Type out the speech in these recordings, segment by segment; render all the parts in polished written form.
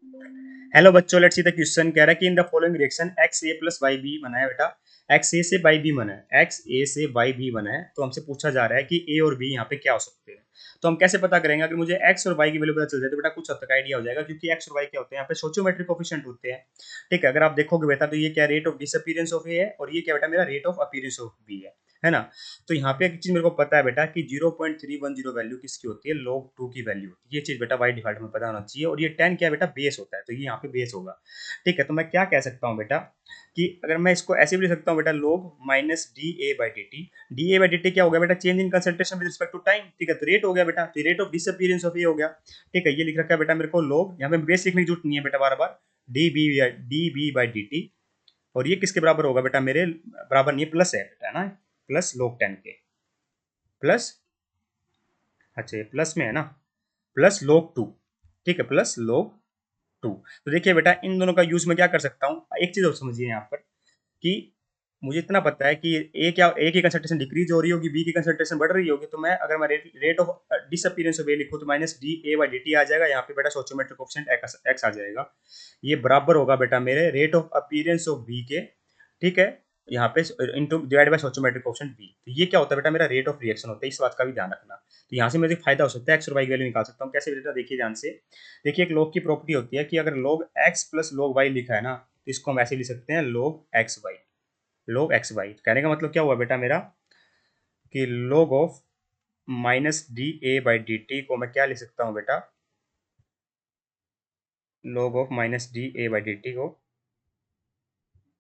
Hello बच्चों, let's see the question. कह रहा है कि in the following reaction x A plus y B बना है बेटा। एक्स ए से वाई बी बना है, एक्स ए से वाई बी बना है। तो हमसे पूछा जा रहा है कि ए और बी यहाँ पे क्या हो सकते हैं। तो हम कैसे पता करेंगे? अगर मुझे एक्स और वाई की वैल्यू पता चल जाए तो बेटा कुछ हद तक आइडिया हो जाएगा, क्योंकि एक्स और वाई क्या होते हैं यहाँ पे सोशियोमेट्रिक कोफिशिएंट होते हैं। ठीक है, अगर आप देखोगे बेटा तो ये क्या rate of disappearance of A है और ये क्या बेटा मेरा rate of appearance of B है ना। तो यहाँ पे एक चीज मेरे को पता है बेटा कि 0.310 वैल्यू किसकी होती है, log 2 की वैल्यू होती है। ये चीज बेटा बाय डिफॉल्ट में पता होना चाहिए। और ये 10 क्या है बेटा, बेस होता है, तो ये यहाँ पे बेस होगा। ठीक है, तो मैं क्या कह सकता हूँ बेटा कि अगर मैं इसको ऐसे भी लिख सकता हूँ बेटा, log minus d A by d t. D A by d t क्या हो गया बेटा, change in concentration with respect to time. ठीक है, तो रेट हो गया बेटा, तो rate of disappearance of A हो गया। ठीक है, ये लिख रखा है बेटा मेरे को log, यहाँ पे बेस लिखने की जरूरत नहीं है बेटा बार बार, d B by d t. और ये किसके बराबर होगा बेटा, मेरे बराबर नहीं, प्लस है बेटा ना, प्लस log 10 के, प्लस, अच्छा ये प्लस में है ना, प्लस log 2। ठीक है, प्लस log 2। तो देखिए बेटा, इन दोनों का यूज मैं क्या कर सकता हूँ, एक चीज और समझिए यहाँ पर कि मुझे इतना पता है कि ए की कंसंट्रेशन डिक्रीज हो रही होगी, बी की कंसंट्रेशन बढ़ रही होगी। तो मैं अगर मैं rate of disappearance of A लिखूँ तो minus d A by d t आ जाएगा। यहाँ पे बेटा सोशियोमेट्रिक कोएफिशिएंट एक्स आ जाएगा। ये बराबर होगा बेटा मेरे rate of appearance of B के। ठीक है, यहाँ पे into divide by stoichiometric coefficient B. तो ये क्या होता है बेटा, मेरा रेट ऑफ रिएक्शन होता है। इस बात का भी ध्यान रखना। तो यहाँ से मुझे फायदा हो सकता है, एक्स और वाई की वैल्यू निकाल सकता हूँ। कैसे बेटा, देखिए ध्यान से। देखिए, एक log की प्रॉपर्टी होती है कि अगर log x plus log y लिखा है ना, तो इसको हम ऐसे लिख सकते हैं log x y. log x y कहने का मतलब क्या हुआ बेटा मेरा कि log of minus d A by d t को मैं क्या लिख सकता हूँ बेटा, log of minus d A by d t को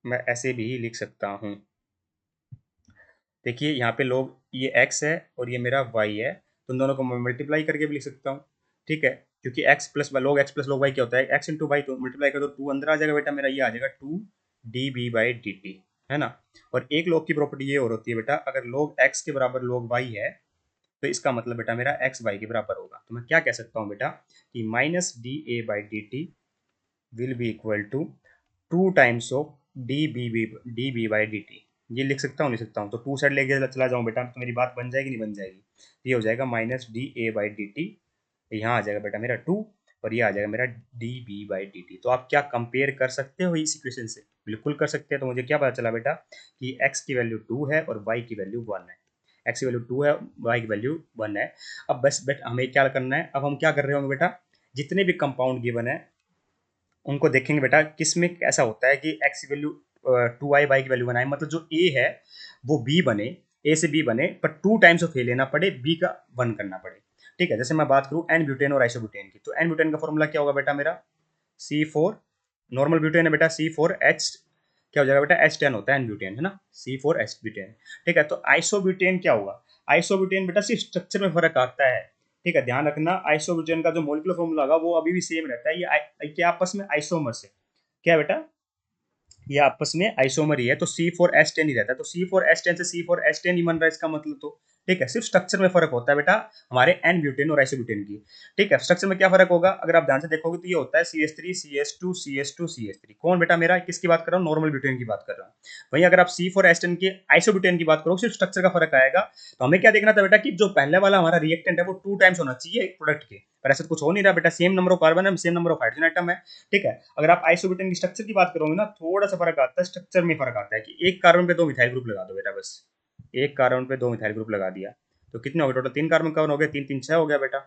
मैं ऐसे भी लिख सकता हूँ। देखिए यहाँ पे log ये x है और ये मेरा y है, तो उन दोनों को मैं मल्टीप्लाई करके भी लिख सकता हूँ। ठीक है, क्योंकि x plus log x plus log y क्या होता है, x इंटू वाई, तो मल्टीप्लाई कर दो, 2 अंदर आ जाएगा बेटा मेरा, ये आ जाएगा 2 d B by d t, है ना। और एक log की प्रॉपर्टी ये और होती है बेटा, अगर log x के बराबर log y है तो इसका मतलब बेटा मेरा x y के बराबर होगा। तो मैं क्या कह सकता हूँ बेटा कि minus d A by d t will be equal to 2 times of d B by d t. ये लिख सकता हूँ, लिख सकता हूँ। तो 2 साइड लेके चला जाऊँ बेटा तो मेरी बात बन जाएगी, नहीं बन जाएगी? ये हो जाएगा minus d A by d T, यहाँ आ जाएगा बेटा मेरा 2, और ये आ जाएगा मेरा d B by d t. तो आप क्या कंपेयर कर सकते हो इस इक्वेशन से? बिल्कुल कर सकते हैं। तो मुझे क्या पता चला बेटा कि x की वैल्यू 2 है और y की वैल्यू 1 है। x की वैल्यू 2 है, y की वैल्यू 1 है। अब बस बेटा हमें क्या करना है, अब हम क्या कर रहे होंगे बेटा, जितने भी कंपाउंड गिवन है उनको देखेंगे बेटा किस में ऐसा होता है कि एक्स की वैल्यू 2 वाई की वैल्यू बनाए, मतलब जो ए है वो बी बने, ए से बी बने, पर 2 टाइम्स ऑफ ए लेना पड़े, बी का 1 करना पड़े। ठीक है, जैसे मैं बात करूँ एन ब्यूटेन और आइसोब्यूटेन की, तो एन ब्यूटेन का फॉर्मूला क्या होगा बेटा मेरा, C4, नॉर्मल ब्यूटेन है बेटा C4H, क्या हो जाएगा बेटा H10 होता है एन ब्यूटेन, है ना, C4H ब्यूटेन। ठीक है, तो आइसोब्यूटेन क्या होगा, आइसोब्यूटेन बेटा सिर्फ स्ट्रक्चर में फर्क आता है। ठीक है, ध्यान रखना, आइसोब्यूटेन का जो मॉलिक्यूलर फॉर्मूला होगा वो अभी भी सेम रहता है। ये क्या आपस में आइसोमर्स है, क्या बेटा, ये आपस में आइसोमर ही है। तो C4H10 ही रहता है, तो C4H10 से C4H10 ही बन रहा है, इसका मतलब। तो ठीक है, सिर्फ स्ट्रक्चर में फर्क होता है बेटा हमारे एन ब्यूटेन और आइसोब्यूटेन की। ठीक है, स्ट्रक्चर में क्या फर्क होगा, अगर आप ध्यान से देखोगे तो ये होता है CH3 CH2 CH2 CH3। कौन बेटा मेरा, किसकी बात कर रहा हूँ, नॉर्मल ब्यूटेन की बात कर रहा हूँ। वहीं अगर आप C4H10 के आइसोब्यूटेन की बात करो, सिर्फ स्ट्रक्चर का फर्क आएगा। तो हमें क्या देखना था बेटा कि जो पहले वाला हमारा रिएक्टेंट है वो 2 टाइम्स होना चाहिए प्रोडक्ट के, पर ऐसा कुछ हो नहीं रहा बेटा, सेम नंबर ऑफ कार्बन है, same number of hydrogen atom है। ठीक है, अगर आप आइसोब्यूटेन की स्ट्रक्चर की बात करोगे ना, थोड़ा सा फर्क आता है, स्ट्रक्चर में फर्क आता है कि एक कार्बन पे 2 मिथाइल ग्रुप लगा दो बेटा, बस एक कार्बन पे 2 मिथाइल ग्रुप लगा दिया तो कितने हो गए टोटल, 3 कार्बन कवर हो गए, 3 3 6 हो गया बेटा।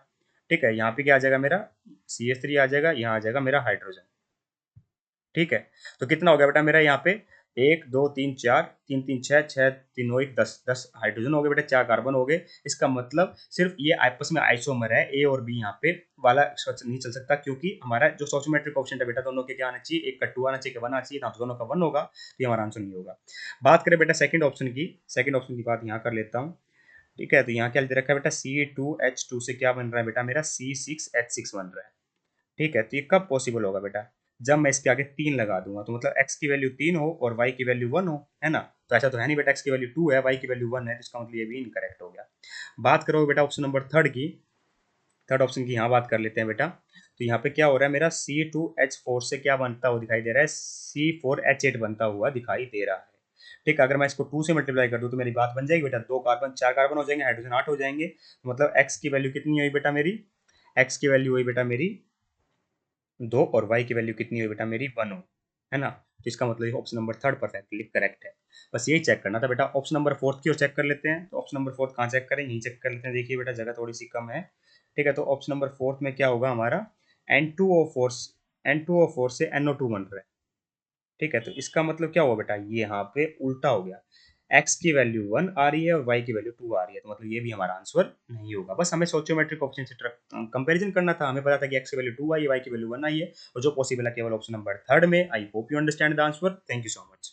ठीक है, यहाँ पे क्या आ जाएगा मेरा CH3 आ जाएगा, यहाँ आ जाएगा मेरा हाइड्रोजन। ठीक है, तो कितना हो गया बेटा मेरा यहाँ पे, 1 2 3 4, 3 3 6, 6 3 9 10 हाइड्रोजन हो गए बेटा, 4 कार्बन हो गए। इसका मतलब सिर्फ ये आपस में आइसोमर है, ए और बी यहाँ पे वाला नहीं चल सकता, क्योंकि हमारा जो सोशियोमेट्रिक कोएफिशिएंट है बेटा दोनों के क्या आना चाहिए, एक का 2 आना चाहिए, 1 आना चाहिए ना, तो दोनों का 1 होगा, तो ये हमारा आंसर नहीं होगा। बात करें बेटा सेकंड ऑप्शन की, सेकंड ऑप्शन की बात यहाँ कर लेता हूँ। ठीक है, तो यहाँ क्या दे रखा है बेटा, C2H2 से क्या बन रहा है बेटा मेरा, C6H6 बन रहा है। ठीक है, तो ये कब पॉसिबल होगा बेटा, जब मैं इसके आगे 3 लगा दूंगा, तो मतलब x की वैल्यू 3 हो और y की वैल्यू 1 हो, है ना। तो ऐसा तो है नहीं बेटा, x की वैल्यू 2 है, y की वैल्यू 1 है, तो इसका मतलब ये भी इनकरेक्ट हो गया। बात करोगे बेटा ऑप्शन नंबर थर्ड की, थर्ड ऑप्शन की यहाँ बात कर लेते हैं बेटा। तो यहाँ पे क्या हो रहा है मेरा, C2H4 से क्या बनता हुआ दिखाई दे रहा है, C4H8 बनता हुआ दिखाई दे रहा है। ठीक है, अगर मैं इसको 2 से मल्टीप्लाई कर दूं तो मेरी बात बन जाएगी बेटा, 2 कार्बन 4 कार्बन हो जाएंगे, हाइड्रोजन 8 हो जाएंगे। तो मतलब x की वैल्यू कितनी हुई बेटा मेरी, x की वैल्यू हुई बेटा मेरी 2 और y की वैल्यू कितनी हुई बेटा मेरी 1 हो, है ना? तो इसका मतलब option number third perfectly correct है। बस यही चेक करना था बेटा। ऑप्शन नंबर फोर्थ की ओर चेक कर लेते हैं। तो ऑप्शन नंबर फोर्थ कहाँ चेक करें? यहीं चेक कर लेते हैं। देखिए बेटा जगह थोड़ी सी कम है, ठीक है। तो ऑप्शन नंबर फोर्थ में क्या होगा हमारा, N2O4 से NO2 बन रहा है, ठीक है। तो इसका मतलब क्या हुआ बेटा, ये यहाँ पे उल्टा हो गया। x की वैल्यू 1 आ रही है और y की वैल्यू 2 आ रही है, तो मतलब ये भी हमारा आंसर नहीं होगा। बस हमें सोशियोमेट्रिक ऑप्शन से कंपैरिजन करना था। हमें पता था कि x की वैल्यू 2 आई है, y की वैल्यू 1 आई है, और जो पॉसिबल है केवल ऑप्शन नंबर थर्ड में। I hope you understand the answer. Thank you so much.